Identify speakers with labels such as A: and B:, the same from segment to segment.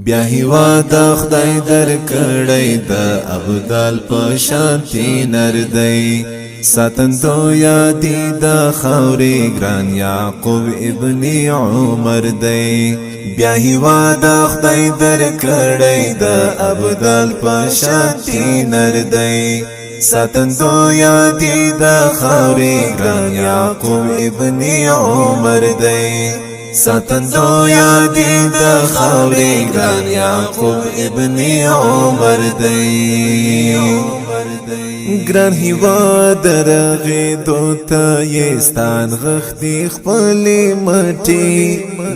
A: بیا هیواد خدای در کړی د ابدال په شانتی نر دی ساتندو یادی د خاورې ګران یعقوب ابن عمر دی بیا هیواد خدای در کړی د ابدال په شانتی نر دی ساتندو یادی د خاورې ګران یعقوب ابن عمر دی ساتندو یادی د خاورې ګران یعقوب ابن عمر دی ګران هیواد رغې دوته یستان غختی خپلې مټي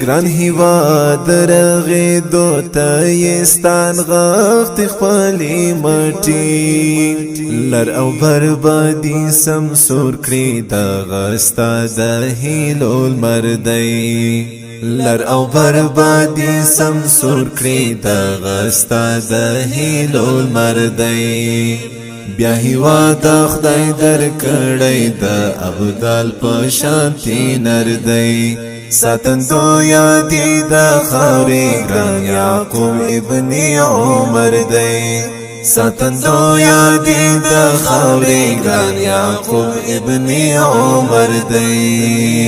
A: ګران هیواد رغې دوته یستان غختی خپلې مټي لر او بربادي سمسور کړی د غستا د هیلو المردی لر او بربادي سمسور کړی د غستا د هیلو المردی بیا هیواد خدای در کړی د ابدال په شانتی نر دی ساتندو یادی د خاورې ګران یعقوب ابن عمر دی ساتندو یادی د خاورې ګران یعقوب ابن عمر دی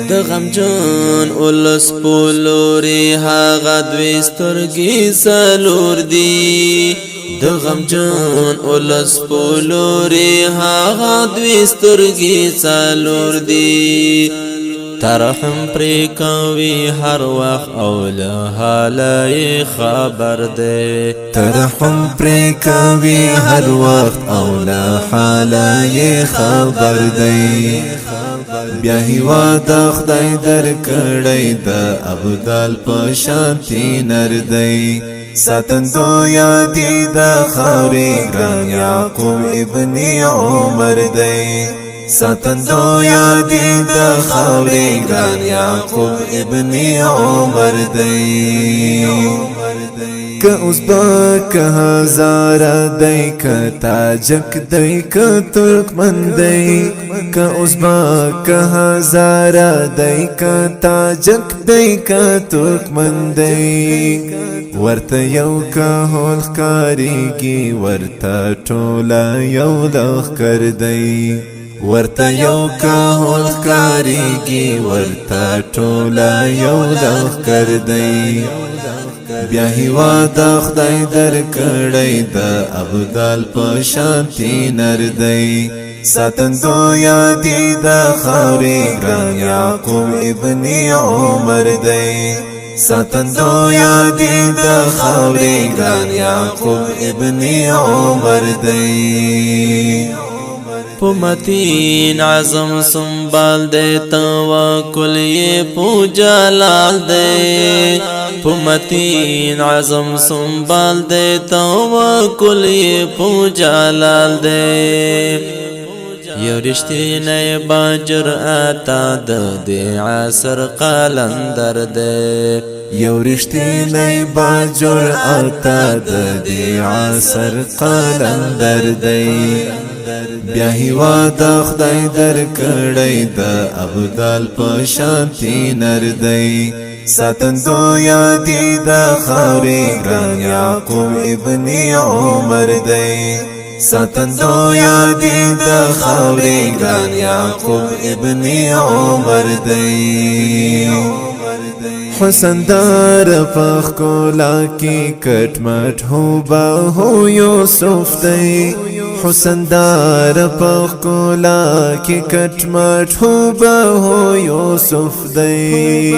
B: د غمجن ولس پولوري هغه دوی سترګې سلور دی د غمجن ولس پولوري هغه دوی سترګې څلور دي ترحم پرې کوي هر وخت او له حاله خبر دی
A: ترحم پرې کوي هر وخت او له حاله خبر دی بیا هیواد خدای در کړی د ابدال په شانتی نر دی ساتندو یادی د خاورې ګران یعقوب ابن عمر دی ساتندو یادی د خاورې ګران یعقوب ابن عمر دی که ازبک هزاره دی که تاجک دی که ترکمن دی که ازبک هزاره دی که تاجک دی که ترکمن دی ورته یو کهول ښکاریږي ورته ټوله یو لښکر دی ورته یو کهول ښکاریږي ورته ټوله یو لښکر دی بیا هیواد خدای در کړی د ابدال په شانتی نر دی ساتندو یادی د خاورې ګران یعقوب ابن عمر دی ساتندو یادی د خاورې ګران یعقوب ابن عمر دی
B: په متین عزم سنبال دی توکل یې په جلال دی په متین عزم سنبال دی توکل یې په جلال دی یو رښتینی با جرأت د دې عصر قلندر دی
A: یو رښتینی با جرأت د دې عصر قلندر دی بیا هیواد خدای در کړی د ابدال په شانتی نر دی ساتندو یادی د خاورې ګران یعقوب ابن عمر دی ساتندو یادی د خاورې ګران یعقوب ابن عمر دی حسن دار په ښکلا کې کټ مټ هو به هو یوسف دی حسن دار په ښکلا کې کټ مټ هو به هو یوسف دی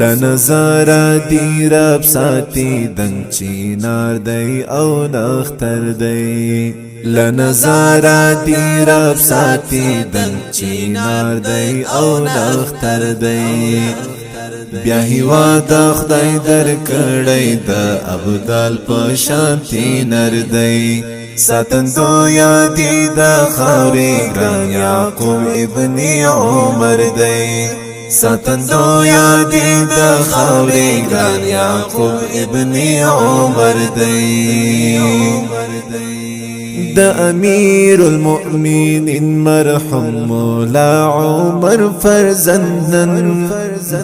A: لنظاره دی رب ساتی دنگ چینار دی او نختر دی لنظاره دی رب ساتی دنگ چینار دی او نختر دی بیا هیواد خدای در کړی د ابدال په شانتی نر دی ساتندو یادی د خاورې ګران یعقوب ابن عمر دی ساتندو یادی د خاورې ګران یعقوب ابن عمر دی دا امیر المؤمنین مرحوم مولا عمر فرزندن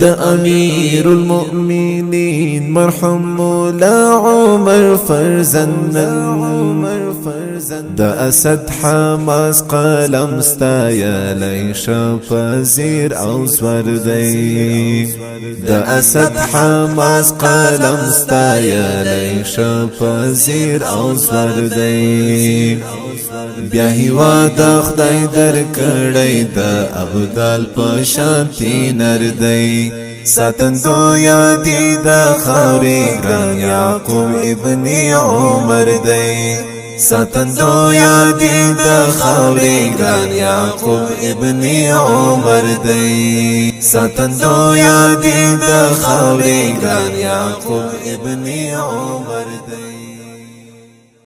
A: دا امیر المؤمنین مرحوم مولا عمر فرزندن دا اسد حماس قلم ستایلی شپزیر او زور دی دا اسد حماس قلم ستایلی شپزیر او زور دی بیا هیوا د خدای در کړی د ابدال په شانتی نر دی ساتندو یادی د خاورې ګران یعقوب ابن عمر دی ساتندو یادی د خاورې ګران یعقوب ابن عمر دی ساتندو یادی د خاورې ګران یعقوب ابن عمر دی